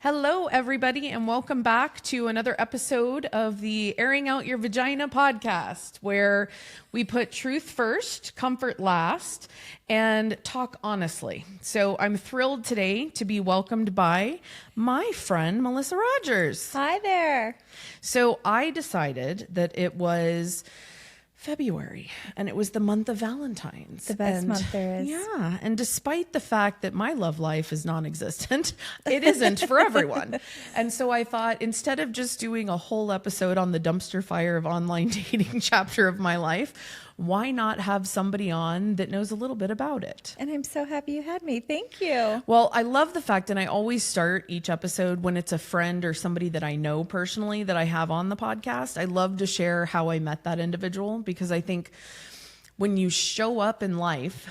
Hello, everybody, and welcome back to another episode of the Airing Out Your Vagina podcast, where we put truth first, comfort last, and talk honestly. So I'm thrilled today to be welcomed by my friend, Melissa Rogers. Hi there. So I decided that it was February, and it was the month of Valentine's. The best month there is. Yeah, and despite the fact that my love life is non-existent, it isn't for everyone. And so I thought, instead of just doing a whole episode on the dumpster fire of online dating chapter of my life, why not have somebody on that knows a little bit about it? And I'm so happy you had me. Thank you. Well, I love the fact, and I always start each episode when it's a friend or somebody that I know personally that I have on the podcast. I love to share how I met that individual, because I think when you show up in life,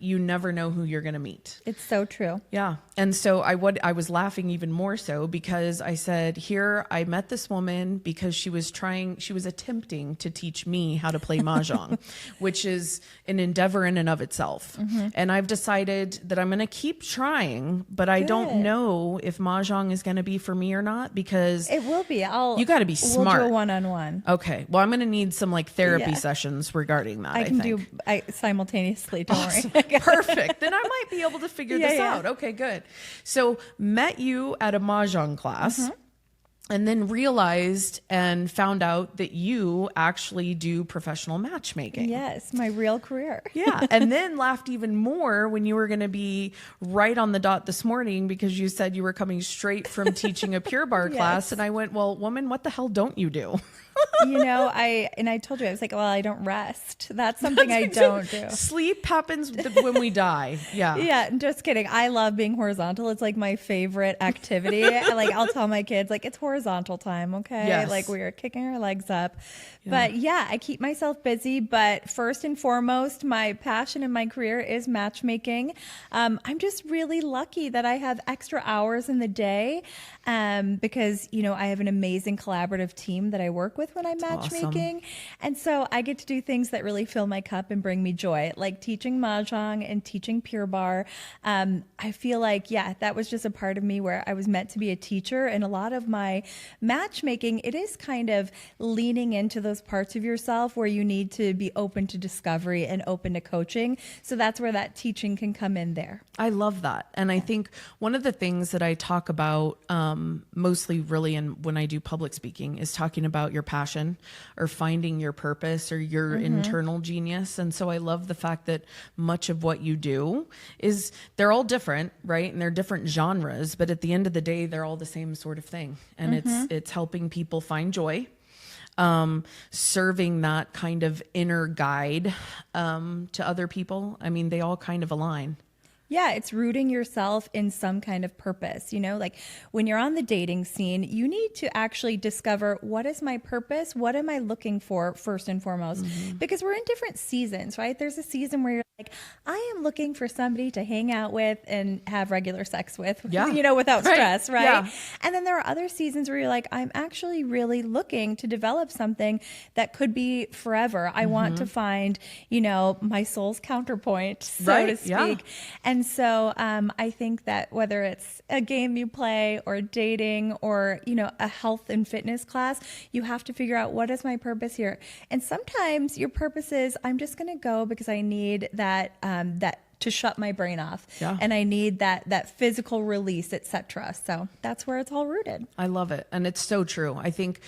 you never know who you're going to meet. It's so true. Yeah. And so I was laughing even more so because I said, here, I met this woman because she was attempting to teach me how to play Mahjong, which is an endeavor in and of itself. Mm-hmm. And I've decided that I'm going to keep trying, but I don't know if Mahjong is going to be for me or not, because it will be. You got to be smart. We'll do a one-on-one. Okay. Well, I'm going to need some therapy sessions regarding that. I can do simultaneously. Don't worry. Perfect. Then I might be able to figure this out. Okay, good. So met you at a Mahjong class, and then realized and found out that you actually do professional matchmaking. Yes, my real career. Yeah. And then laughed even more when you were going to be right on the dot this morning, because you said you were coming straight from teaching a Pure Barre class. And I went, well, woman, what the hell don't you do? I told you, I was like, well, I don't rest. That's something I don't do. Sleep happens when we die. Yeah. Yeah. Just kidding. I love being horizontal. It's like my favorite activity. I'll tell my kids, it's horizontal time. Okay. Yes. We are kicking our legs up. Yeah. But yeah, I keep myself busy. But first and foremost, my passion in my career is matchmaking. I'm just really lucky that I have extra hours in the day because, I have an amazing collaborative team that I work with when I'm matchmaking. Awesome. And so I get to do things that really fill my cup and bring me joy, like teaching Mahjong and teaching Pure Barre. I feel like, that was just a part of me where I was meant to be a teacher. And a lot of my matchmaking, it is kind of leaning into those parts of yourself where you need to be open to discovery and open to coaching. So that's where that teaching can come in there. I love that. And I think one of the things that I talk about mostly really when I do public speaking is talking about your passion or finding your purpose or your internal genius. And so I love the fact that much of what you do they're all different, right? And they're different genres, but at the end of the day, they're all the same sort of thing. And it's helping people find joy, serving that kind of inner guide to other people. I mean, they all kind of align. Yeah, it's rooting yourself in some kind of purpose. When you're on the dating scene, you need to actually discover, what is my purpose? What am I looking for first and foremost? Because we're in different seasons, right? There's a season where you're like, I am looking for somebody to hang out with and have regular sex with, without stress, right? Yeah. And then there are other seasons where you're like, I'm actually really looking to develop something that could be forever. I want to find, my soul's counterpoint, so to speak. Yeah. And so I think that whether it's a game you play or dating or, a health and fitness class, you have to figure out, what is my purpose here? And sometimes your purpose is, I'm just going to go because I need that to shut my brain off. Yeah. And I need that physical release, etc. So that's where it's all rooted. I love it. And it's so true. I think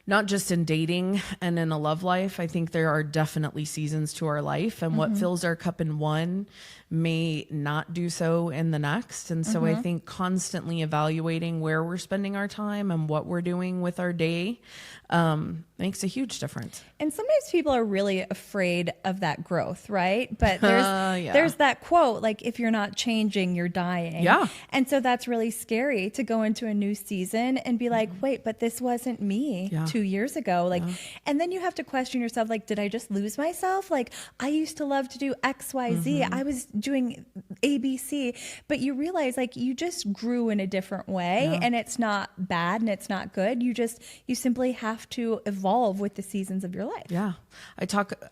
not just in dating and in a love life, I think there are definitely seasons to our life, and what fills our cup in one may not do so in the next. And so I think constantly evaluating where we're spending our time and what we're doing with our day makes a huge difference. And sometimes people are really afraid of that growth, right? But there's that quote, if you're not changing, you're dying. Yeah. And so that's really scary to go into a new season and be like, wait, but this wasn't me 2 years ago. And then you have to question yourself, did I just lose myself? I used to love to do X, Y, Z. I was doing ABC, but you realize you just grew in a different way, and it's not bad and it's not good. You simply have to evolve with the seasons of your life. Yeah.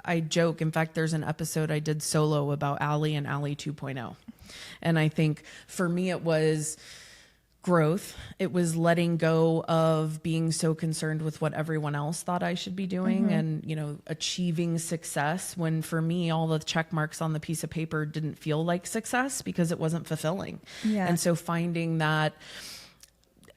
I joke. In fact, there's an episode I did solo about Allie and Allie 2.0. And I think for me, it was growth. It was letting go of being so concerned with what everyone else thought I should be doing and, you know, achieving success when for me, all the check marks on the piece of paper didn't feel like success because it wasn't fulfilling. Yeah. And so finding that,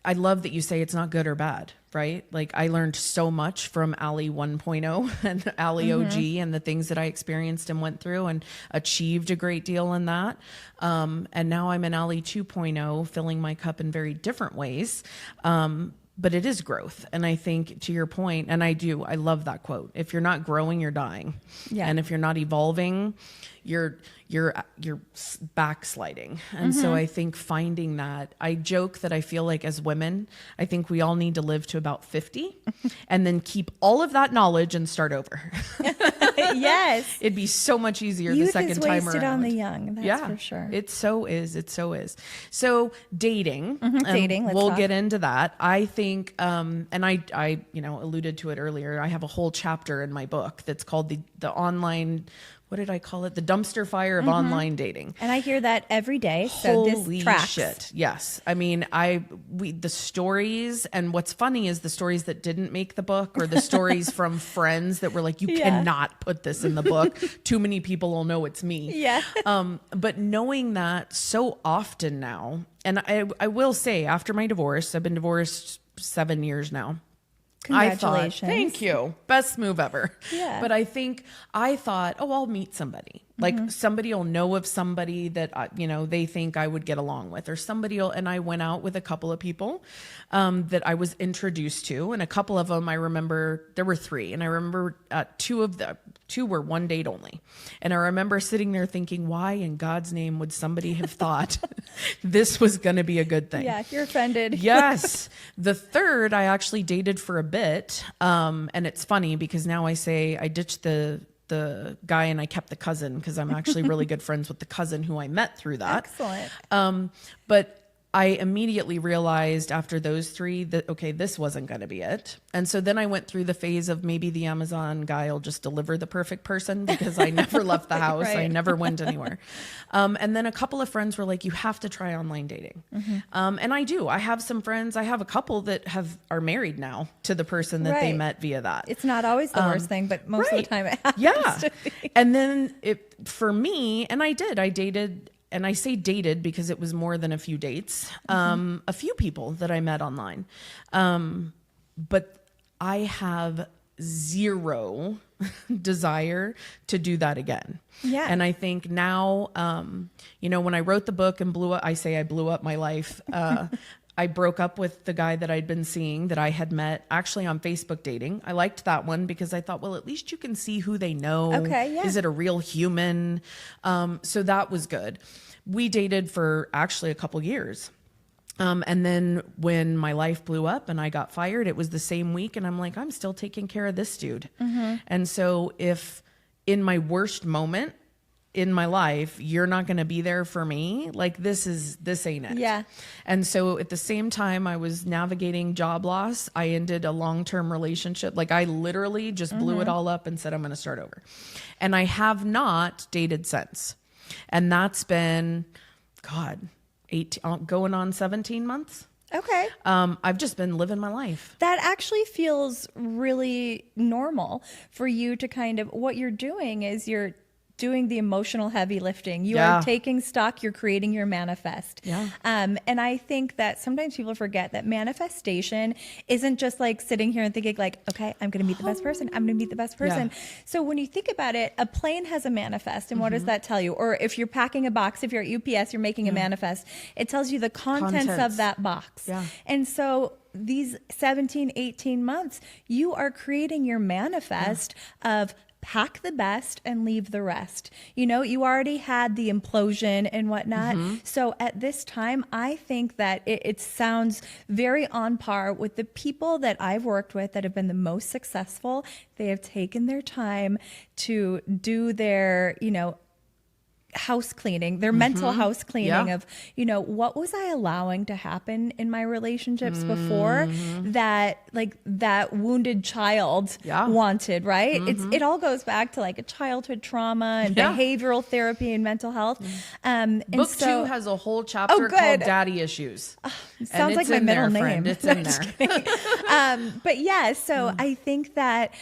I love that you say it's not good or bad, right? Like I learned so much from Allie 1.0 and Allie OG and the things that I experienced and went through and achieved a great deal in that. And now I'm in Allie 2.0, filling my cup in very different ways. But it is growth. And I think to your point, and I love that quote. If you're not growing, you're dying. Yeah. And if you're not evolving, you're backsliding. And so I think finding that, I joke that I feel like as women, I think we all need to live to about 50 and then keep all of that knowledge and start over. Yes. It'd be so much easier Youth the second is time wasted around. on the young. That's for sure. It so is. It so is. So dating, Dating, let's we'll talk. get into that. I think, and I, you know, alluded to it earlier. I have a whole chapter in my book that's called the online, what did I call it? The dumpster fire of online dating. And I hear that every day. So Holy this tracks. shit. Yes. I mean, the stories, and what's funny is the stories that didn't make the book or the stories from friends that were like, you cannot put this in the book. Too many people will know it's me. Yeah. But knowing that so often now, and I will say after my divorce, I've been divorced 7 years now. Congratulations. Thank you. Best move ever. Yeah. But I thought, oh, I'll meet somebody. Like somebody will know of somebody that, you know, they think I would get along with, or and I went out with a couple of people that I was introduced to. And a couple of them, I remember there were 3. And I remember two were one date only. And I remember sitting there thinking, why in God's name would somebody have thought this was going to be a good thing? Yeah, you're offended. Yes. The third, I actually dated for a bit. And it's funny because now I say I ditched the guy and I kept the cousin because I'm actually really good friends with the cousin who I met through that. Excellent. But I immediately realized after those 3 that, okay, this wasn't going to be it. And so then I went through the phase of maybe the Amazon guy will just deliver the perfect person because I never left the house. Right. I never went anywhere. And then a couple of friends were like, you have to try online dating. And I do. I have some friends. I have a couple that are married now to the person that they Right. met via that. It's not always the worst thing, but most of the time it happens. Yeah. To be. And then for me, and I dated, and I say dated because it was more than a few dates, a few people that I met online. But I have zero desire to do that again. Yeah. And I think now, you know, when I wrote the book and I blew up my life. I broke up with the guy that I'd been seeing that I had met actually on Facebook dating. I liked that one because I thought, well, at least you can see who they know. Okay, yeah. Is it a real human? So that was good. We dated for actually a couple years. And then when my life blew up and I got fired, it was the same week. And I'm like, I'm still taking care of this dude. And so if in my worst moment in my life, you're not going to be there for me, like this ain't it. Yeah. And so at the same time I was navigating job loss, I ended a long-term relationship. Like I literally just blew it all up and said, I'm going to start over. And I have not dated since. And that's been, God, 18, going on 17 months. Okay. I've just been living my life. That actually feels really normal for you to kind of, what you're doing is you're doing the emotional heavy lifting. You are taking stock, you're creating your manifest. Yeah. And I think that sometimes people forget that manifestation isn't just like sitting here and thinking like, okay, I'm going to meet the best person. I'm going to meet the best person. Yeah. So when you think about it, a plane has a manifest. And what does that tell you? Or if you're packing a box, if you're at UPS, you're making a manifest, it tells you the contents of that box. Yeah. And so these 17, 18 months, you are creating your manifest of pack the best and leave the rest. You know, you already had the implosion and whatnot. So at this time, I think that it sounds very on par with the people that I've worked with that have been the most successful. They have taken their time to do their, you know, house cleaning, their mental house cleaning Yeah. of, you know, what was I allowing to happen in my relationships before that, like, that wounded child Yeah. wanted, right? It all goes back to like a childhood trauma and Yeah. behavioral therapy and mental health. And Book so, 2 has a whole chapter good. called Daddy Issues. sounds like my middle name. It's in there. But yeah, so I think that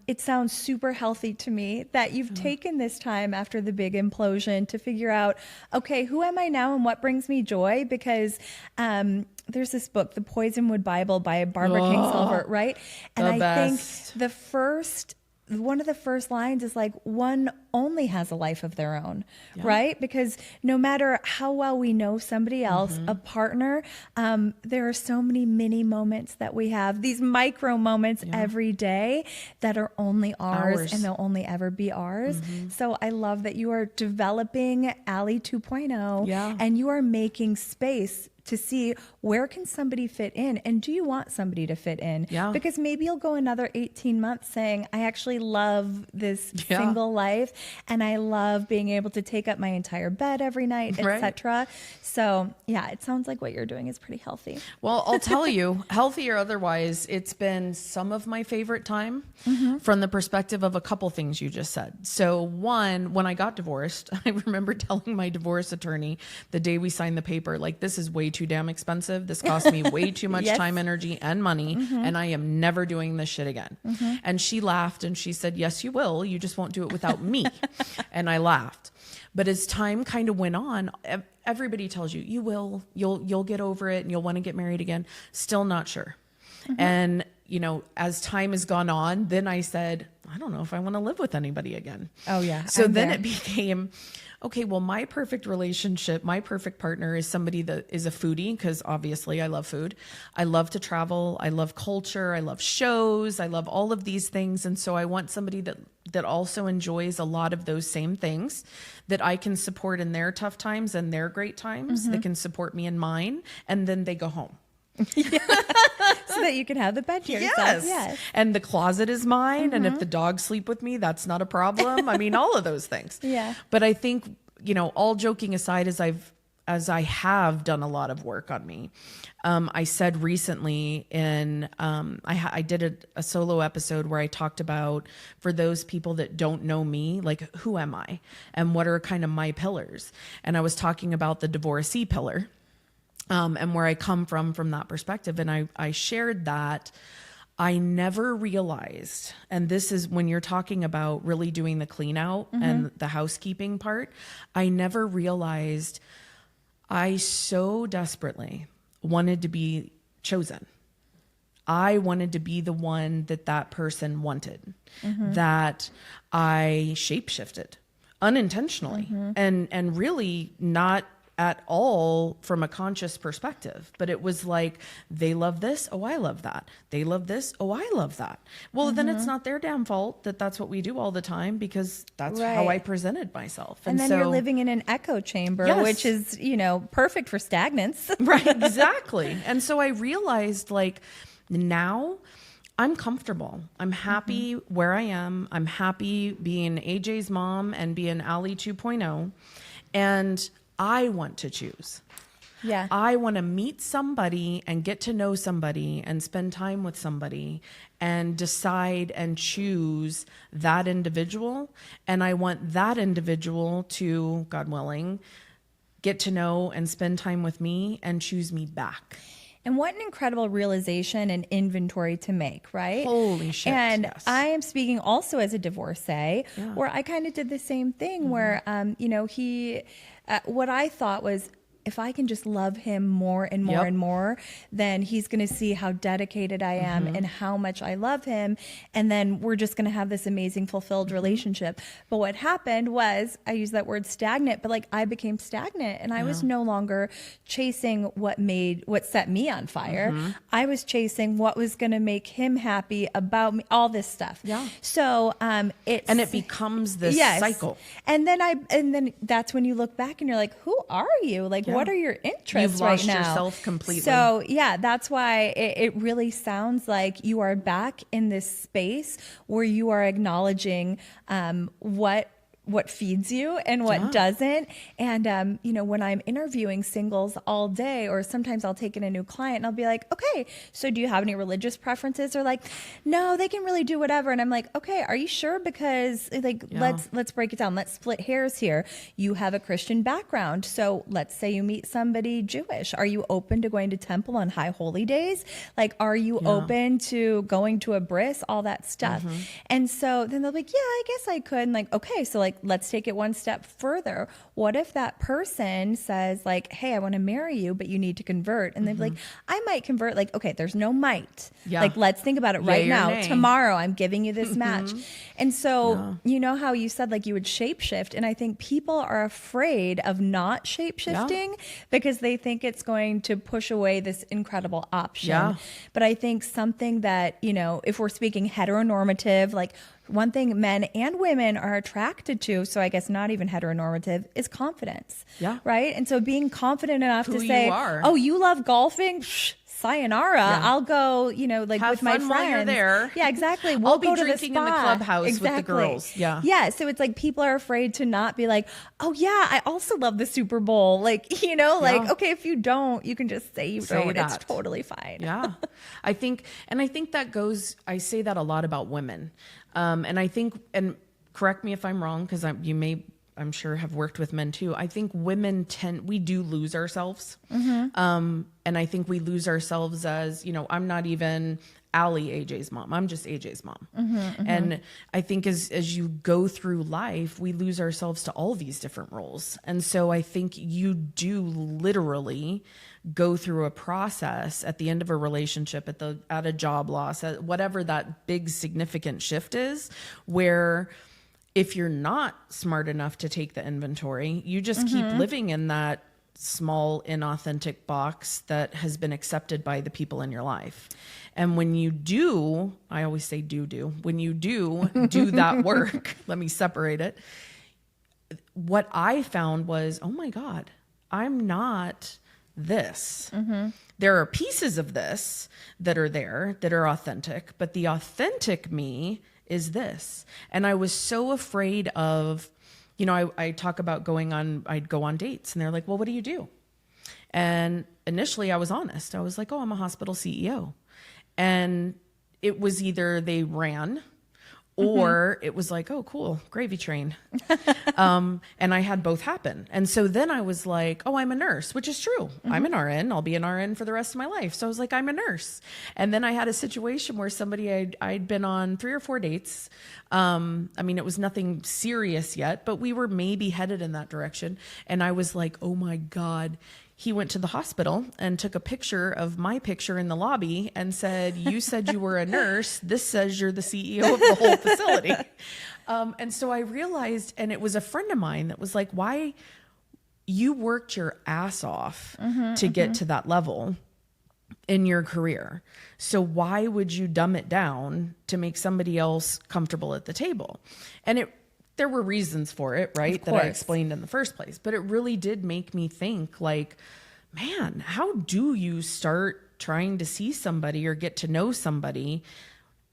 it sounds super healthy to me that you've taken this time after the big implosion to figure out, okay, who am I now and what brings me joy? Because there's this book, The Poisonwood Bible by Barbara Kingsolver, right? And I best. think one of the first lines is like, one only has a life of their own, right? Because no matter how well we know somebody else, a partner, there are so many mini moments that we have, these micro moments every day that are only ours and they'll only ever be ours. So I love that you are developing Allie 2.0 and you are making space to see where can somebody fit in, and do you want somebody to fit in? Yeah. Because maybe you'll go another 18 months saying, I actually love this single life and I love being able to take up my entire bed every night, etc. So yeah, it sounds like what you're doing is pretty healthy. Well, I'll tell you, healthy or otherwise, it's been some of my favorite time from the perspective of a couple things you just said. So one, when I got divorced, I remember telling my divorce attorney the day we signed the paper, like, this is way too damn expensive. This cost me way too much time, energy, and money, and I am never doing this shit again. And she laughed and she said, yes, you will. You just won't do it without me. And I laughed. But as time kind of went on, everybody tells you, you will, you'll get over it and you'll want to get married again. Still not sure. And, you know, as time has gone on, then I said, I don't know if I want to live with anybody again. Oh yeah. So then it became, okay, well, my perfect relationship, my perfect partner is somebody that is a foodie, because obviously I love food. I love to travel. I love culture. I love shows. I love all of these things. And so I want somebody that also enjoys a lot of those same things, that I can support in their tough times and their great times, that can support me in mine. And then they go home. So that you can have the bed to yourself. Yes. And the closet is mine. And if the dogs sleep with me, that's not a problem. I mean, all of those things. Yeah. But I think, you know, all joking aside, as I have done a lot of work on me, I said recently I did a solo episode where I talked about, for those people that don't know me, like, who am I and what are kind of my pillars? And I was talking about the divorcee pillar. And where I come from that perspective. And I shared that I never realized, and this is when you're talking about really doing the clean out and the housekeeping part, I never realized I so desperately wanted to be chosen. I wanted to be the one that person wanted, that I shapeshifted unintentionally and really not at all from a conscious perspective. But it was like, they love this. Oh, I love that. They love this. Oh, I love that. Well, then it's not their damn fault that that's what we do all the time, because that's how I presented myself. And then you're living in an echo chamber, which is, you know, perfect for stagnants. Right, exactly. And so I realized, like, now I'm comfortable. I'm happy where I am. I'm happy being AJ's mom and being Allie 2.0. And I want to choose. Yeah. I want to meet somebody and get to know somebody and spend time with somebody and decide and choose that individual. And I want that individual to, God willing, get to know and spend time with me and choose me back. And what an incredible realization and inventory to make, right? Holy shit. And yes. I am speaking also as a divorcee, where I kind of did the same thing, where, you know, what I thought was, if I can just love him more and more and more, then he's going to see how dedicated I am and how much I love him. And then we're just going to have this amazing, fulfilled relationship. But what happened was, I use that word stagnant, but like, I became stagnant and I was no longer chasing what set me on fire. I was chasing what was going to make him happy about me, all this stuff. Yeah. So, it becomes this cycle. And then that's when you look back and you're like, who are you? Like, what are your interests You've right lost now? yourself completely. So yeah, that's why it really sounds like you are back in this space where you are acknowledging what what feeds you and what doesn't. And, you know, when I'm interviewing singles all day, or sometimes I'll take in a new client and I'll be like, okay, so do you have any religious preferences? Or like, no, they can really do whatever. And I'm like, okay, are you sure? Because like, let's break it down. Let's split hairs here. You have a Christian background. So let's say you meet somebody Jewish. Are you open to going to temple on high holy days? Like, are you open to going to a bris, all that stuff? And so then they'll be like, yeah, I guess I could. And like, okay, so like, let's take it one step further. What if that person says like, hey, I want to marry you, but you need to convert? And they'd be like, I might convert. Like, okay, there's no might. Like, let's think about it right now. Nay. Tomorrow, I'm giving you this match. And so, you know how you said like you would shapeshift. And I think people are afraid of not shapeshifting because they think it's going to push away this incredible option. But I think something that, you know, if we're speaking heteronormative, like one thing men and women are attracted to, so I guess not even heteronormative, is confidence. Right? And so being confident enough to say, oh, you love golfing? Psh, sayonara. I'll go, you know, like have with my fun friends. while you're there. Yeah, exactly. We'll I'll be go to the drinking spa. in the clubhouse with the girls. Yeah. So it's like people are afraid to not be like, oh yeah, I also love the Super Bowl. Like, you know, like, okay, if you don't, you can just say you don't. It's totally fine. I think that goes, I say that a lot about women. And I think, and correct me if I'm wrong, because I'm sure have worked with men too. I think women we do lose ourselves. And I think we lose ourselves as, you know, I'm not even Allie, AJ's mom. I'm just AJ's mom. And I think as you go through life, we lose ourselves to all these different roles. And so I think you do literally go through a process at the end of a relationship, at a job loss, at whatever that big significant shift is, where if you're not smart enough to take the inventory, you just keep living in that small, inauthentic box that has been accepted by the people in your life. And when you do, I always say when you do that work, let me separate it. What I found was, oh my God, I'm not this. There are pieces of this that are there that are authentic, but the authentic me is this. And I was so afraid of, you know, I talk about I'd go on dates and they're like, well, what do you do? And initially I was honest. I was like, oh, I'm a hospital CEO. And it was either they ran or it was like, oh, cool, gravy train. And I had both happen. And so then I was like, oh, I'm a nurse, which is true. I'm an RN. I'll be an RN for the rest of my life. So I was like, I'm a nurse. And then I had a situation where somebody I'd been on 3 or 4 dates. I mean, it was nothing serious yet, but we were maybe headed in that direction. And I was like, oh my God. He went to the hospital and took a picture of my picture in the lobby and said, you said you were a nurse. This says you're the CEO of the whole facility. And so I realized, and it was a friend of mine that was like, why you worked your ass off to get to that level in your career. So why would you dumb it down to make somebody else comfortable at the table? And there were reasons for it, right? That I explained in the first place. But it really did make me think like, man, how do you start trying to see somebody or get to know somebody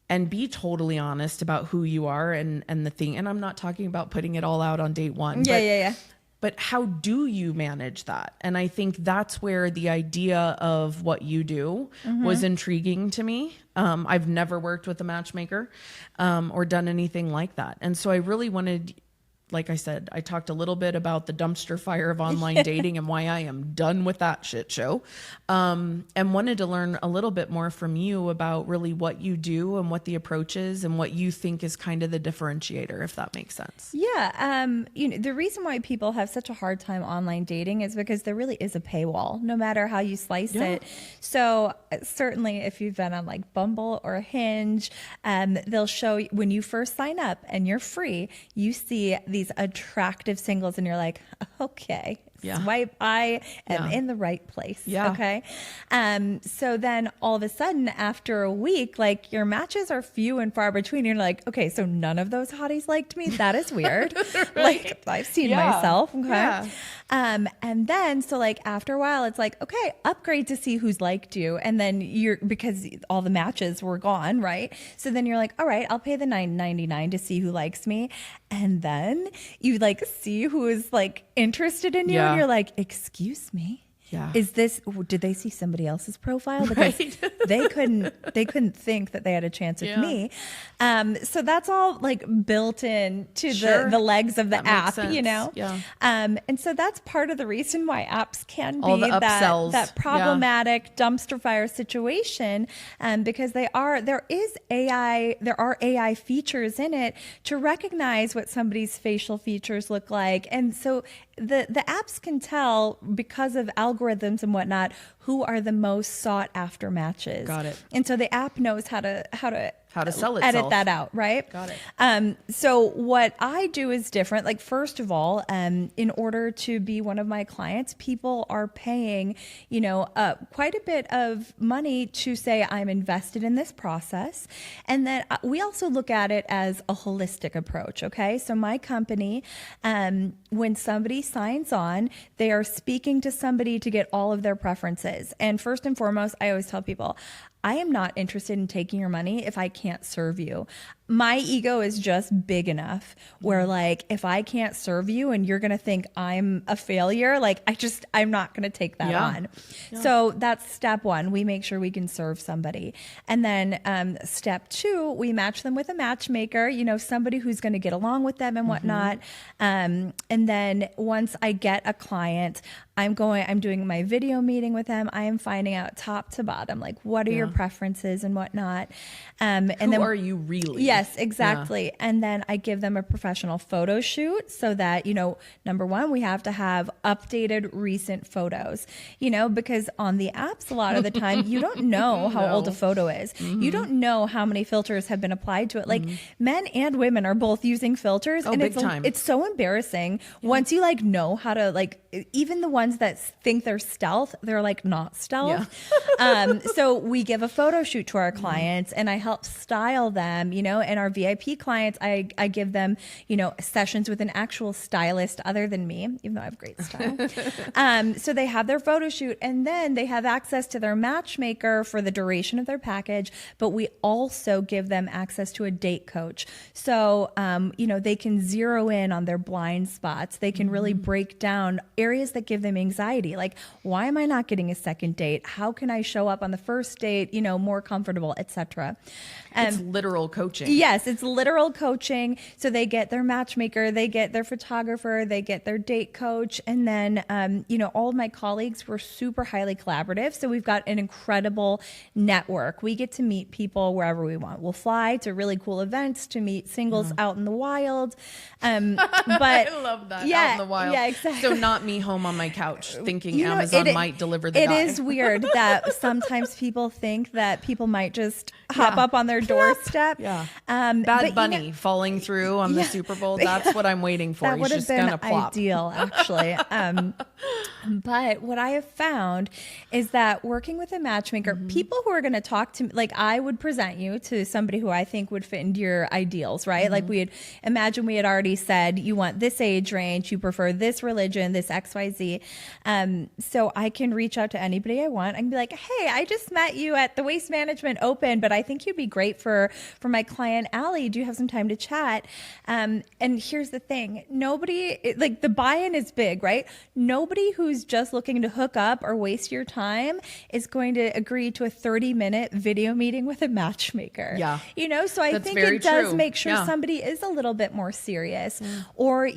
and be totally honest about who you are and the thing? And I'm not talking about putting it all out on date one. But how do you manage that? And I think that's where the idea of what you do was intriguing to me. I've never worked with a matchmaker or done anything like that. And so I really wanted, like I said, I talked a little bit about the dumpster fire of online dating and why I am done with that shit show. And wanted to learn a little bit more from you about really what you do and what the approach is and what you think is kind of the differentiator, if that makes sense. Yeah. You know, the reason why people have such a hard time online dating is because there really is a paywall, no matter how you slice it. So certainly if you've been on like Bumble or Hinge, they'll show you when you first sign up and you're free, you see these attractive singles and you're like, okay, swipe. I am in the right place. Yeah. Okay. So then all of a sudden after a week, like your matches are few and far between. You're like, okay, so none of those hotties liked me. That is weird. Right. Like I've seen myself. Okay. Yeah. And then, so like after a while, it's like, okay, upgrade to see who's liked you. And then because all the matches were gone, right? So then you're like, all right, I'll pay the $9.99 to see who likes me. And then you like see who is like interested in you. Yeah. And you're like, excuse me. Yeah. Did they see somebody else's profile? Because they couldn't think that they had a chance with me. So that's all like built in to the legs of the app, you know? Yeah. And so that's part of the reason why apps can All be the upsells. that problematic dumpster fire situation. Because there are AI features in it to recognize what somebody's facial features look like. And so the apps can tell, because of algorithms and whatnot, who are the most sought after matches. Got it. And so the app knows how to sell itself. edit that out, right? Got it. So what I do is different. Like, first of all, in order to be one of my clients, people are paying, quite a bit of money to say I'm invested in this process. And then we also look at it as a holistic approach. Okay. So my company, when somebody signs on, they are speaking to somebody to get all of their preferences. And first and foremost, I always tell people, I am not interested in taking your money if I can't serve you. My ego is just big enough where, like, if I can't serve you and you're going to think I'm a failure, like, I'm not going to take that on. Yeah. So that's step one. We make sure we can serve somebody. And then step two, we match them with a matchmaker, somebody who's going to get along with them and whatnot. And then once I get a client, I'm doing my video meeting with them. I am finding out top to bottom, like, what are your preferences and whatnot. Who are you really? Yes, exactly. Yeah. And then I give them a professional photo shoot so that, number one, we have to have updated recent photos, because on the apps, a lot of the time, you don't know how old a photo is. You don't know how many filters have been applied to it. Like, men and women are both using filters. And it's so embarrassing. Once you know how to, even the ones that think they're stealth, they're not stealth. Yeah. So we give a photo shoot to our clients and I help style them, and our VIP clients, I give them, sessions with an actual stylist other than me, even though I have great style. So they have their photo shoot and then they have access to their matchmaker for the duration of their package, but we also give them access to a date coach. So, they can zero in on their blind spots. They can really break down areas that give them anxiety. Like, why am I not getting a second date? How can I show up on the first date, more comfortable, etc. It's literal coaching. Yes, it's literal coaching. So they get their matchmaker, they get their photographer, they get their date coach. And then, all of my colleagues were super highly collaborative. So we've got an incredible network. We get to meet people wherever we want. We'll fly to really cool events to meet singles out in the wild. But I love that. Out in the wild. Yeah, exactly. So not me home on my couch thinking Amazon might deliver the guy. It is weird that sometimes people think that people might just hop up on their doorstep. Yeah. Bad Bunny falling through on the Super Bowl. That's what I'm waiting for. That would have been plop. Ideal, actually. But what I have found is that working with a matchmaker, people who are going to talk to me, I would present you to somebody who I think would fit into your ideals, right? Like we had already said, you want this age range, you prefer this religion, this XYZ. So I can reach out to anybody I want. I can be like, hey, I just met you at the Waste Management Open, but I think you'd be great for my client, Allie. Do you have some time to chat? And here's the thing. Nobody, the buy-in is big, right? Nobody who's just looking to hook up or waste your time is going to agree to a 30-minute video meeting with a matchmaker. Yeah. So I think it does make sure somebody is a little bit more serious. Or,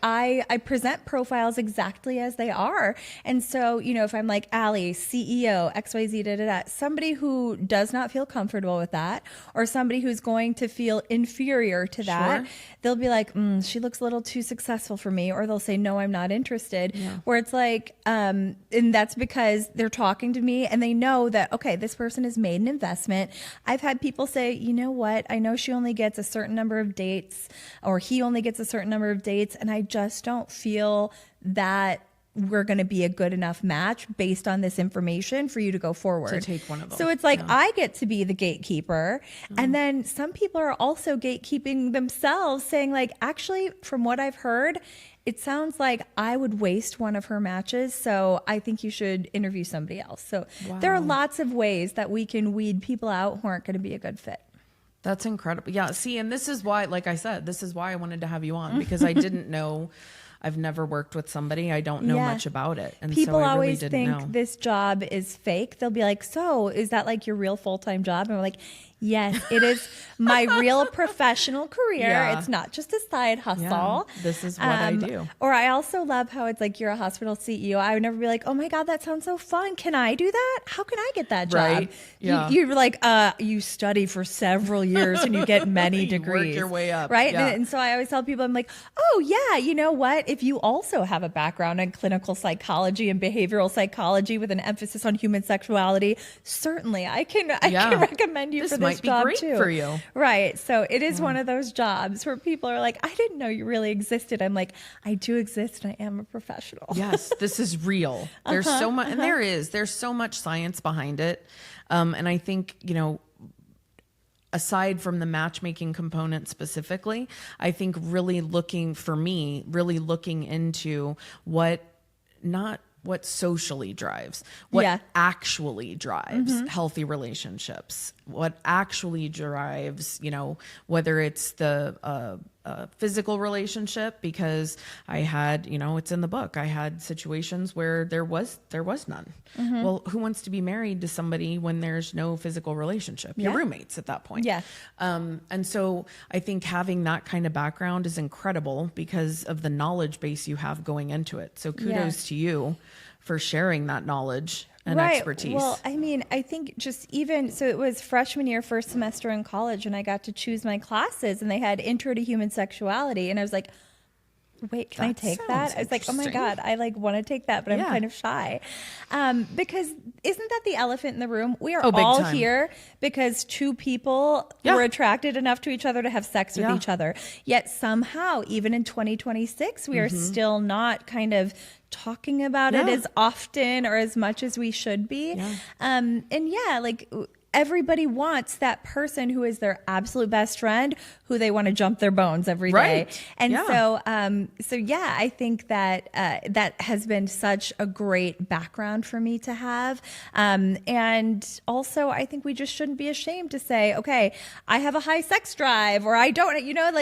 I present profiles exactly as they are. And so, if I'm like, Allie, CEO, XYZ, somebody who does not feel comfortable with that, or somebody who's going to feel inferior to that, they'll be like, she looks a little too successful for me. Or they'll say, no, I'm not interested. Yeah. Where it's like, and that's because they're talking to me and they know that, okay, this person has made an investment. I've had people say, you know what? I know she only gets a certain number of dates, or he only gets a certain number of dates. And I just don't feel that we're going to be a good enough match based on this information for you to go forward. To take one of them. So it's like, I get to be the gatekeeper. And then some people are also gatekeeping themselves, saying like, actually, from what I've heard, it sounds like I would waste one of her matches. So I think you should interview somebody else. So there are lots of ways that we can weed people out who aren't going to be a good fit. That's incredible. Yeah. See, and this is why, like I said, this is why I wanted to have you on, because I didn't know. I've never worked with somebody. I don't know much about it. And people so I really always didn't think know. this job is fake. They'll be like, so is that like your real full-time job? And we're like, yes, it is my real professional career. Yeah. It's not just a side hustle. Yeah, this is what I do. Or I also love how it's like, you're a hospital CEO. I would never be like, oh my God, that sounds so fun. Can I do that? How can I get that job? Right. Yeah. You're like, you study for several years and you get many degrees. Work your way up. Right. Yeah. And so I always tell people, I'm like, oh yeah, you know what? If you also have a background in clinical psychology and behavioral psychology with an emphasis on human sexuality, certainly I can recommend you This for this might be job great too. for you. Right. So it is one of those jobs where people are like, I didn't know you really existed. I'm like, I do exist and I am a professional. Yes, this is real. There's so much, and there's so much science behind it. And I think, aside from the matchmaking component specifically, I think really looking into what socially drives, what actually drives healthy relationships, what actually drives, whether it's the physical relationship, because I had, it's in the book, I had situations where there was none. Well, who wants to be married to somebody when there's no physical relationship? Your roommates at that point. Yeah. And so I think having that kind of background is incredible because of the knowledge base you have going into it. So kudos to you for sharing that knowledge and expertise. Well, I mean, I think just even, so it was freshman year, first semester in college, and I got to choose my classes, and they had Intro to Human Sexuality, and I was like, wait, can I take that? I was like, oh my God, I want to take that, but I'm kind of shy. Because isn't that the elephant in the room? We are all here because two people were attracted enough to each other to have sex with each other. Yet somehow, even in 2026, we are still not kind of talking about it as often or as much as we should be. Everybody wants that person who is their absolute best friend, who they want to jump their bones every day. And so I think that that has been such a great background for me to have. And also, I think we just shouldn't be ashamed to say, okay, I have a high sex drive, or I don't,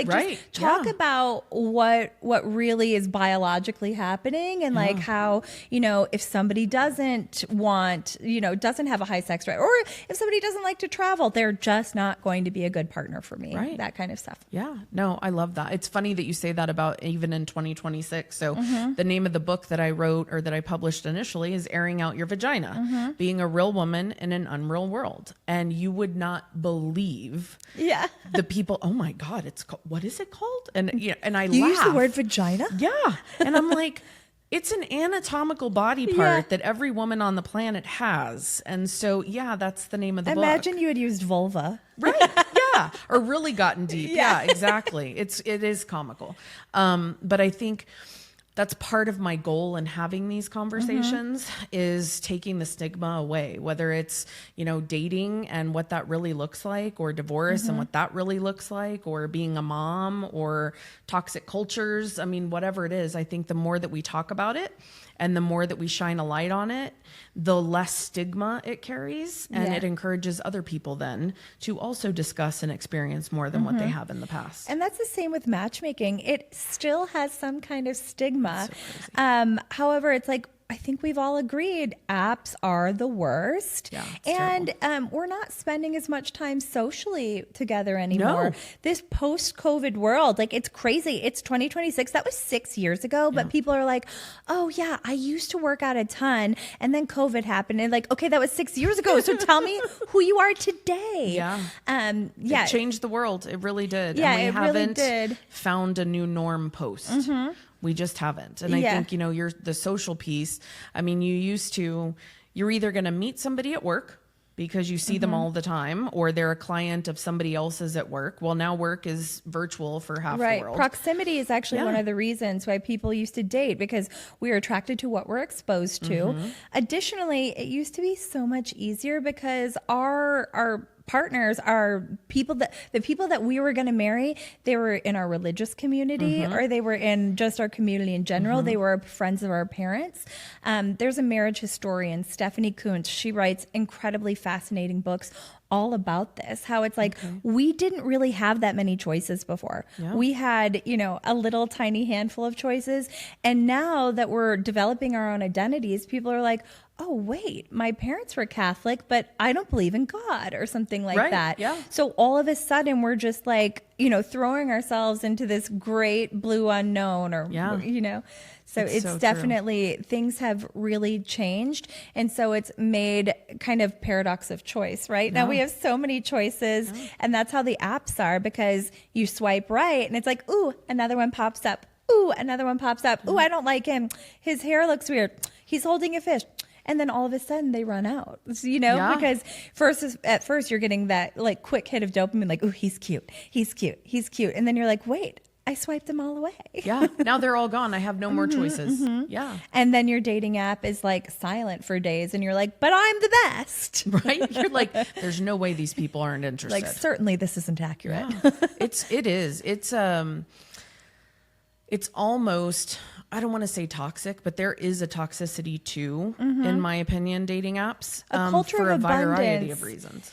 just talk about what really is biologically happening, and like how, if somebody doesn't want, doesn't have a high sex drive, or if somebody doesn't like to travel, they're just not going to be a good partner for me. Right. That kind of stuff. Yeah. No, I love that. It's funny that you say that about even in 2026. So the name of the book that I wrote, or that I published initially, is Airing Out Your Vagina, being a real woman in an unreal world. And you would not believe the people, oh my God, it's called, what is it called? And and I you laugh. Use the word vagina? Yeah. And I'm like, it's an anatomical body part that every woman on the planet has. And so, that's the name of the book. Imagine you had used vulva. Right. Yeah. Or really gotten deep. Yeah, exactly. It is comical. But I think that's part of my goal in having these conversations is taking the stigma away, whether it's, dating and what that really looks like, or divorce and what that really looks like, or being a mom, or toxic cultures. I mean, whatever it is, I think the more that we talk about it and the more that we shine a light on it, the less stigma it carries, and it encourages other people then to also discuss and experience more than what they have in the past. And that's the same with matchmaking. It still has some kind of stigma. However, it's like, I think we've all agreed apps are the worst. Yeah, and we're not spending as much time socially together anymore. No. This post-COVID world, it's crazy. It's 2026. That was 6 years ago, but people are like, oh yeah, I used to work out a ton, and then COVID happened, and okay, that was 6 years ago. So tell me who you are today. It changed the world. It really did. Yeah, and we haven't really did. found a new norm post. We just haven't. And I think, you're the social piece. I mean, you're either going to meet somebody at work because you see them all the time, or they're a client of somebody else's at work. Well, now work is virtual for half the world. Proximity is actually one of the reasons why people used to date, because we are attracted to what we're exposed to. Additionally, it used to be so much easier because our partners are the people that we were going to marry, they were in our religious community or they were in just our community in general. They were friends of our parents. There's a marriage historian, Stephanie Kuntz. She writes incredibly fascinating books all about this, how it's like we didn't really have that many choices before. We had, a little tiny handful of choices. And now that we're developing our own identities, people are like, oh, wait, my parents were Catholic, but I don't believe in God or something like that. Yeah. So all of a sudden we're just like, throwing ourselves into this great blue unknown So it's so definitely true. Things have really changed. And so it's made kind of paradox of choice, right? Now we have so many choices and that's how the apps are, because you swipe right and it's like, ooh, another one pops up. Ooh, another one pops up. Ooh, I don't like him. His hair looks weird. He's holding a fish. And then all of a sudden they run out, because at first you're getting that like quick hit of dopamine, like, ooh, he's cute. He's cute. He's cute. And then you're like, wait, I swiped them all away. Now they're all gone. I have no more choices. And then your dating app is like silent for days and you're like, but I'm the best. Right? You're like, there's no way these people aren't interested. Like, certainly this isn't accurate. It is. It's almost, I don't want to say toxic, but there is a toxicity too, in my opinion, dating apps, a culture for of a variety of reasons.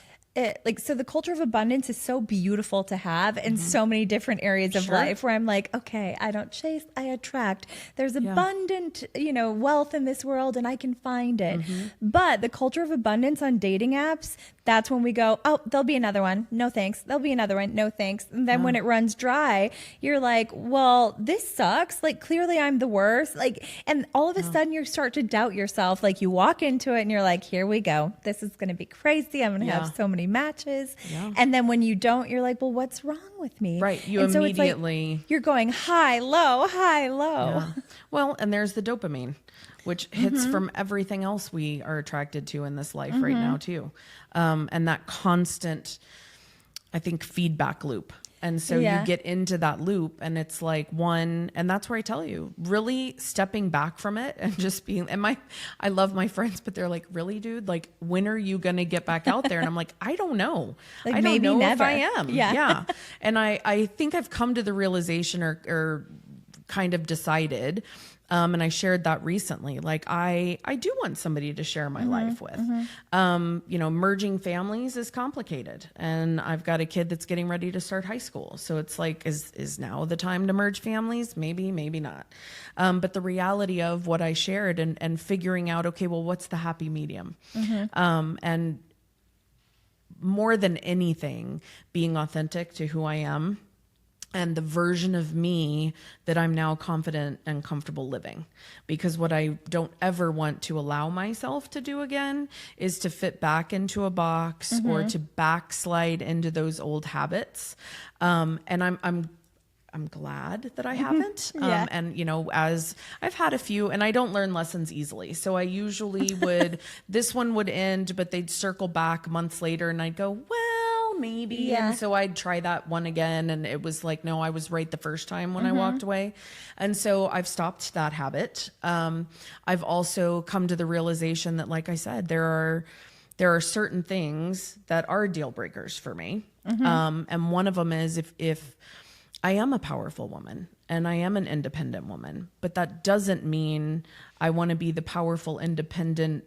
So the culture of abundance is so beautiful to have in so many different areas of life, where I'm like, okay, I don't chase, I attract. There's abundant, wealth in this world and I can find it. But the culture of abundance on dating apps, that's when we go, oh, there'll be another one. No, thanks. There'll be another one. No, thanks. And then when it runs dry, you're like, well, this sucks. Like, clearly I'm the worst. Like, and all of a sudden you start to doubt yourself. Like, you walk into it and you're like, here we go. This is going to be crazy. I'm going to have so many matches. And then when you don't, you're like, well, what's wrong with me? Right. You and immediately. So it's like, you're going high, low, high, low. Well, and there's the dopamine, which hits from everything else we are attracted to in this life right now too. And that constant, I think, feedback loop. And so you get into that loop and it's like and that's where I tell you, really stepping back from it and just being, I love my friends, but they're like, really, dude? Like, when are you going to get back out there? And I'm like, I don't know. Like, I don't know never. If I am. Yeah. And I think I've come to the realization or kind of decided, and I shared that recently. Like, I do want somebody to share my life with. Merging families is complicated, and I've got a kid that's getting ready to start high school. So it's like, is now the time to merge families? Maybe, maybe not. But the reality of what I shared and figuring out, okay, well, what's the happy medium? And more than anything, being authentic to who I am. And the version of me that I'm now confident and comfortable living. Because what I don't ever want to allow myself to do again is to fit back into a box or to backslide into those old habits. And I'm glad that I haven't. And, as I've had a few, and I don't learn lessons easily. So I usually this one would end, but they'd circle back months later and I'd go, well, maybe. And so I'd try that one again. And it was like, no, I was right the first time when I walked away. And so I've stopped that habit. I've also come to the realization that, like I said, there are certain things that are deal breakers for me. And one of them is if I am a powerful woman and I am an independent woman, but that doesn't mean I want to be the powerful, independent,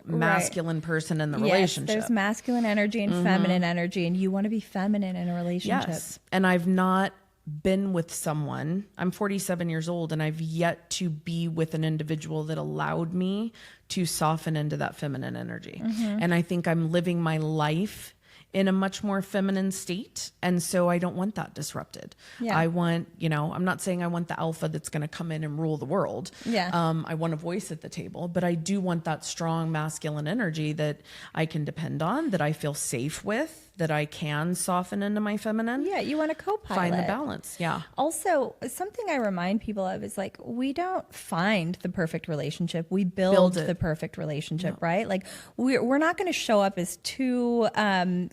masculine person in the relationship. There's masculine energy and feminine energy, and you want to be feminine in a relationship. Yes. And I've not been with someone, I'm 47 years old, and I've yet to be with an individual that allowed me to soften into that feminine energy. And I think I'm living my life in a much more feminine state. And so I don't want that disrupted. I want, I'm not saying I want the alpha that's going to come in and rule the world. I want a voice at the table, but I do want that strong masculine energy that I can depend on, that I feel safe with, that I can soften into my feminine. Yeah, you want to co-pilot. Find the balance. Yeah. Also, something I remind people of is like, we don't find the perfect relationship. We build the perfect relationship, right? Like we're not going to show up as two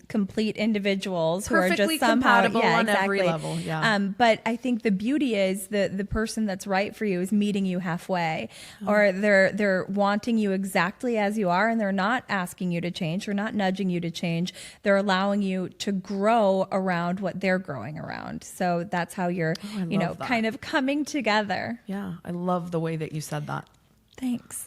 complete individuals perfectly who are just somehow compatible on every level. Yeah. But I think the beauty is the person that's right for you is meeting you halfway, or they're wanting you exactly as you are, and they're not asking you to change. They're not nudging you to change. They're allowing you to grow around what they're growing around. So that's how you're, kind of coming together. Yeah. I love the way that you said that. Thanks.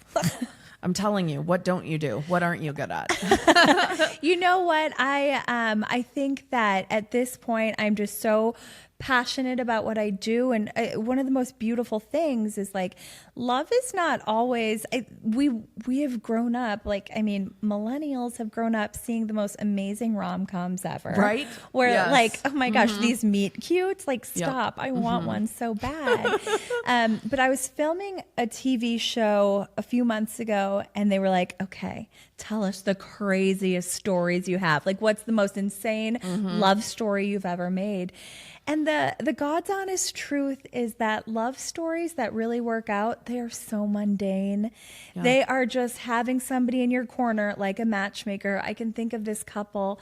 I'm telling you, what don't you do? What aren't you good at? You know what? I think that at this point, I'm just so passionate about what I do. And one of the most beautiful things is like, love is not always, we have grown up, millennials have grown up seeing the most amazing rom-coms ever. Right? Where like, oh my gosh, these meet cute. Like, stop. I want one so bad. But I was filming a TV show a few months ago, and they were like, okay, tell us the craziest stories you have. Like, what's the most insane love story you've ever made? And the God's honest truth is that love stories that really work out, they are so mundane. Yeah. They are just having somebody in your corner like a matchmaker. I can think of this couple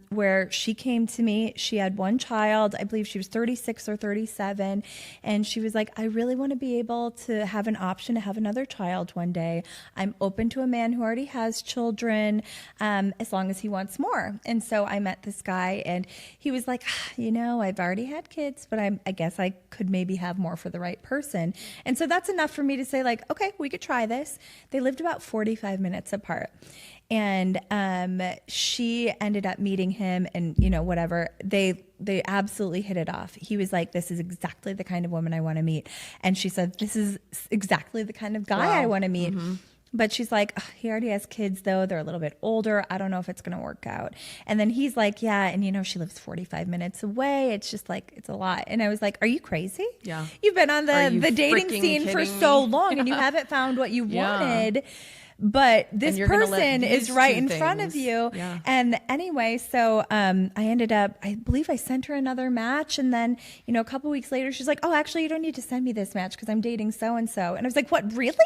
where she came to me. She had one child. I believe she was 36 or 37. And she was like, I really want to be able to have an option to have another child one day. I'm open to a man who already has children, as long as he wants more. And so I met this guy, and he was like, I've already had kids, but I guess I could maybe have more for the right person. And so that's enough for me to say, like, okay, we could try this. They lived about 45 minutes apart. And she ended up meeting him, and whatever, they absolutely hit it off. He was like, this is exactly the kind of woman I want to meet. And she said, this is exactly the kind of guy I want to meet. But she's like, he already has kids, though. They're a little bit older. I don't know if it's going to work out. And then he's like, yeah. And, she lives 45 minutes away. It's just like, it's a lot. And I was like, are you crazy? Yeah. You've been on the dating scene for so long, and you haven't found what you wanted. But this person is right in front of you. Yeah. And anyway, so I ended up, I believe I sent her another match. And then, a couple weeks later, she's like, oh, actually, you don't need to send me this match because I'm dating so-and-so. And I was like, what, really?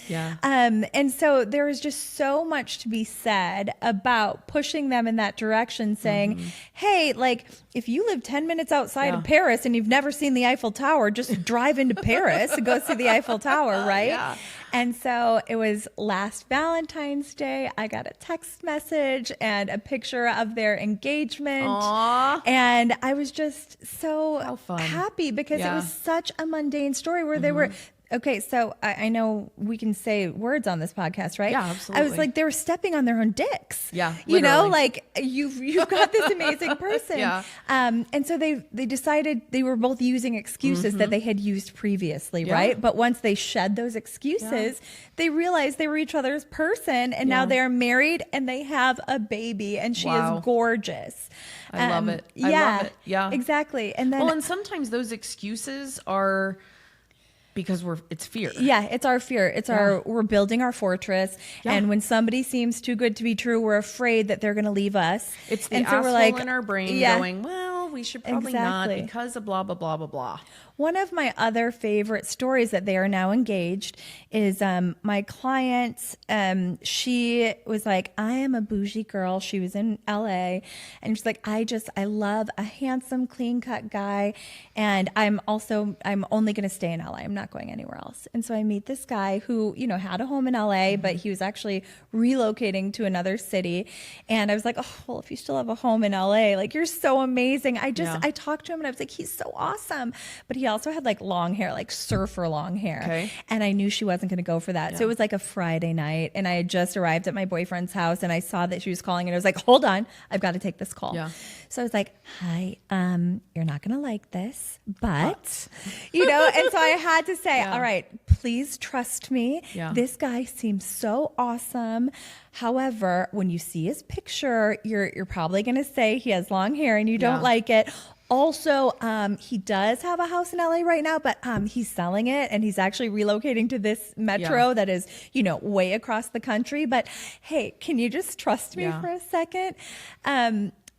Yeah. And so there is just so much to be said about pushing them in that direction, saying, hey, like, if you live 10 minutes outside of Paris and you've never seen the Eiffel Tower, just drive into Paris and go see the Eiffel Tower, right? Yeah. And so it was last Valentine's Day. I got a text message and a picture of their engagement. Aww. And I was just so happy because it was such a mundane story where they were... Okay, so I know we can say words on this podcast, right? Yeah, absolutely. I was like, they were stepping on their own dicks. Yeah, literally. Like you've got this amazing person. Yeah. And so they decided they were both using excuses that they had used previously, right? But once they shed those excuses, they realized they were each other's person, and now they are married and they have a baby, and she is gorgeous. I love it. I love it. Yeah, exactly. And then, and sometimes those excuses are because it's fear. Yeah, it's our fear. It's we're building our fortress. Yeah. And when somebody seems too good to be true, we're afraid that they're going to leave us. It's the asshole in our brain going, well, we should probably not because of blah, blah, blah, blah, blah. One of my other favorite stories that they are now engaged is my client. She was like, I am a bougie girl. She was in LA, and she's like, I love a handsome, clean cut guy. And I'm only going to stay in LA. I'm not going anywhere else. And so I meet this guy who, had a home in LA, but he was actually relocating to another city. And I was like, oh, well, if you still have a home in LA, like, you're so amazing. I talked to him and I was like, he's so awesome. But he also had like long hair, like surfer long hair. Okay. And I knew she wasn't going to go for that. Yeah. So it was like a Friday night, and I had just arrived at my boyfriend's house, and I saw that she was calling, and I was like, hold on, I've got to take this call. Yeah. So I was like, hi, you're not going to like this, but, and so I had to say, all right, please trust me. Yeah. This guy seems so awesome. However, when you see his picture, you're probably going to say he has long hair and you don't like it. Also, he does have a house in LA right now, but he's selling it, and he's actually relocating to this metro that is, way across the country. But hey, can you just trust me for a second?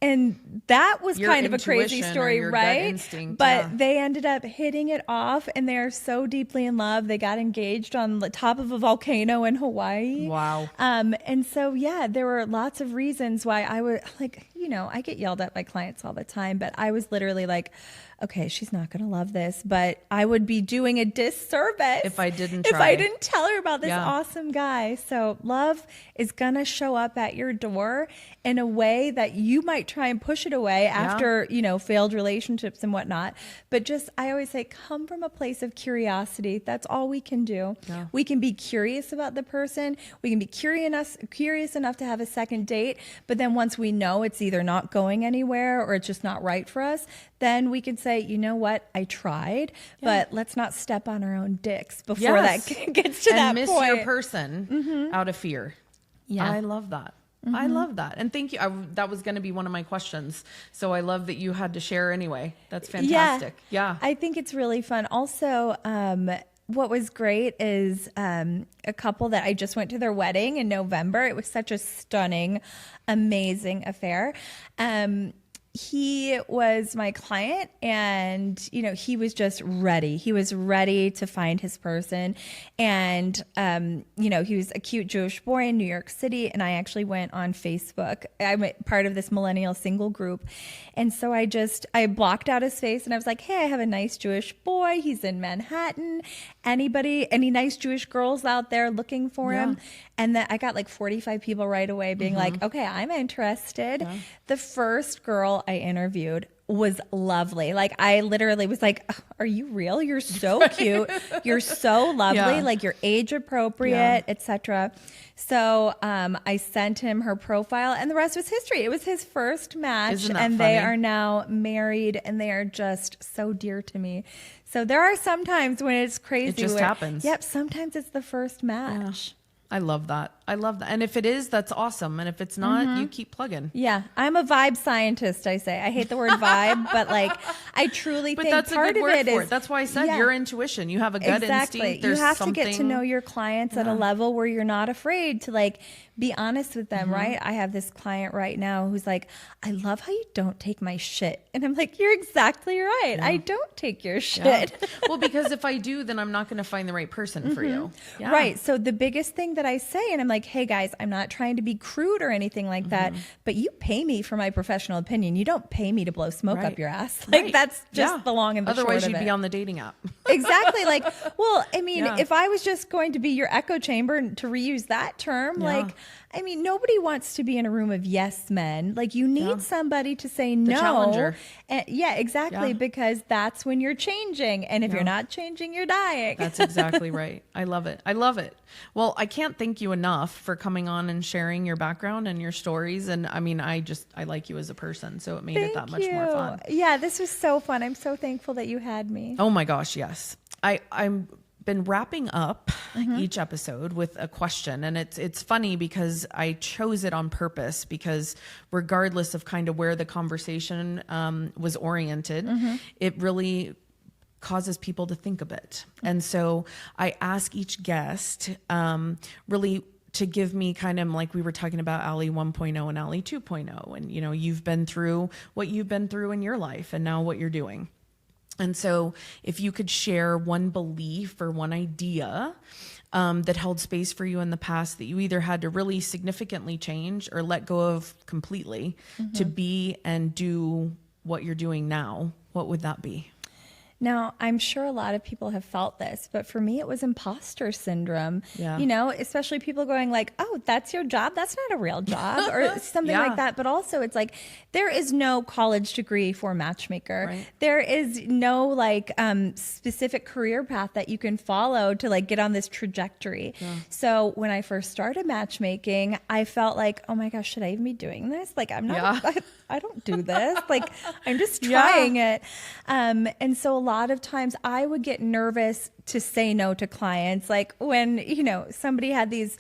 And that was Your kind of a crazy intuition or story, your gut right? instinct, But yeah. they ended up hitting it off, and they're so deeply in love. They got engaged on the top of a volcano in Hawaii. Wow. And so, yeah, there were lots of reasons why I would, like, I get yelled at by clients all the time, but I was literally like, okay, she's not going to love this, but I would be doing a disservice If I didn't if try. I didn't tell her about this Yeah. awesome guy. So love is going to show up at your door in a way that you might try and push it away after, failed relationships and whatnot. But just, I always say, come from a place of curiosity. That's all we can do. Yeah. We can be curious about the person. We can be curious enough to have a second date. But then once we know it's either not going anywhere or it's just not right for us, then we can say, you know what, I tried, but let's not step on our own dicks before Yes. that gets to and that miss point. your person out of fear. Yeah. I love that. I love that. And thank you. That was going to be one of my questions. So I love that you had to share anyway. That's fantastic. Yeah. I think it's really fun. Also, what was great is a couple that I just went to their wedding in November. It was such a stunning, amazing affair. He was my client, and he was just ready. He was ready to find his person, and he was a cute Jewish boy in New York City. And I actually went on Facebook. I'm part of this millennial single group, and so I blocked out his face, and I was like, "Hey, I have a nice Jewish boy. He's in Manhattan. Any nice Jewish girls out there looking for him?" And then I got like 45 people right away being like, "Okay, I'm interested." Yeah. The first girl I interviewed was lovely. Like, I literally was like, "Are you real? You're so cute. You're so lovely. Yeah. Like, you're age appropriate, etc." So I sent him her profile, and the rest was history. It was his first match, Isn't that and funny? they are now married, and they are just so dear to me. So there are some times when it's crazy. It just happens. Yep. Sometimes it's the first match. Yeah. I love that. I love that. And if it is, that's awesome. And if it's not, you keep plugging. Yeah, I'm a vibe scientist, I say. I hate the word vibe, but like, I truly But think that's a part good of word it for is it. That's why I said your intuition. You have a gut exactly. instinct. You There's have something... to get to know your clients at a level where you're not afraid to like be honest with them, right? I have this client right now who's like, "I love how you don't take my shit." And I'm like, "You're exactly right. I don't take your shit." Yeah. Well, because if I do, then I'm not going to find the right person for you. Yeah. Right. So the biggest thing that I say, and I'm like, "Hey guys, I'm not trying to be crude or anything like that, but you pay me for my professional opinion. You don't pay me to blow smoke up your ass." Like, that's just the long and the Otherwise, short you'd of it. be on the dating app. Exactly. Like, well, I mean, if I was just going to be your echo chamber, to reuse that term, like, I mean, nobody wants to be in a room of yes men. Like, you need somebody to say no. challenger. And, exactly. Because that's when you're changing. And if you're not changing, you're dying. That's exactly right. I love it. I love it. Well, I can't thank you enough for coming on and sharing your background and your stories. And I mean, I like you as a person. So it made it that much more fun. Yeah, this was so fun. I'm so thankful that you had me. Oh my gosh, yes. I'm been wrapping up each episode with a question, and it's funny because I chose it on purpose, because regardless of kind of where the conversation was oriented, it really causes people to think a bit. And so I ask each guest really to give me kind of, like we were talking about, Allie 1.0 and Allie 2.0, and you've been through what you've been through in your life and now what you're doing. And so if you could share one belief or one idea that held space for you in the past that you either had to really significantly change or let go of completely to be and do what you're doing now, what would that be? Now, I'm sure a lot of people have felt this, but for me, it was imposter syndrome. Yeah. Especially people going like, "Oh, that's your job? That's not a real job," or something like that. But also, it's like, there is no college degree for matchmaker. Right. There is no like specific career path that you can follow to like get on this trajectory. Yeah. So when I first started matchmaking, I felt like, "Oh my gosh, should I even be doing this? Like, I'm not, I don't do this. Like, I'm just trying it." And so a lot of times I would get nervous to say no to clients. Like when, somebody had these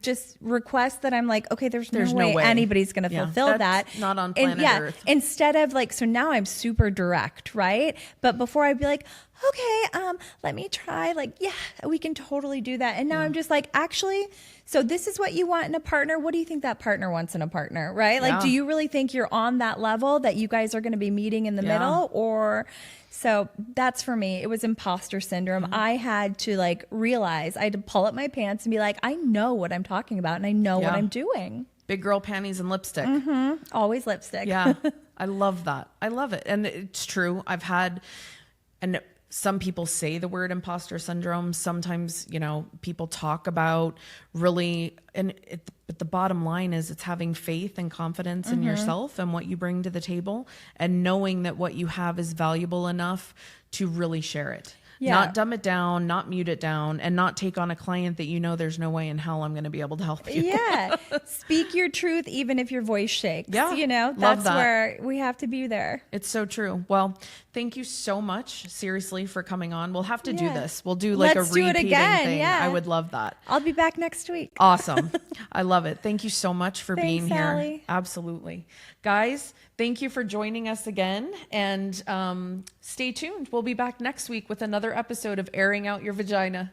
just requests that I'm like, okay, there's no way anybody's going to fulfill that. Not on planet Earth. Instead of like, so now I'm super direct, right? But before I'd be like, okay, let me try. Like, yeah, we can totally do that. And now I'm just like, actually, so this is what you want in a partner. What do you think that partner wants in a partner, right? Like, do you really think you're on that level that you guys are going to be meeting in the middle? Or so that's for me. It was imposter syndrome. I had to like realize, I had to pull up my pants and be like, I know what I'm talking about and I know what I'm doing. Big girl panties and lipstick. Always lipstick. Yeah. I love that. I love it. And it's true. I've had, and some people say the word imposter syndrome. Sometimes, you know, people talk about really, but the bottom line is it's having faith and confidence in yourself and what you bring to the table and knowing that what you have is valuable enough to really share it. Yeah. Not dumb it down, not mute it down, and not take on a client that you know there's no way in hell I'm going to be able to help you. Yeah. Speak your truth even if your voice shakes. Yeah. You know, that's where we have to be there. It's so true. Well, thank you so much, seriously, for coming on. We'll have to do this. We'll do like a repeating thing. Yeah. I would love that. I'll be back next week. Awesome. I love it. Thank you so much for being here. Allie. Absolutely. Guys, thank you for joining us again. And stay tuned. We'll be back next week with another episode of Airing Out Your Vagina.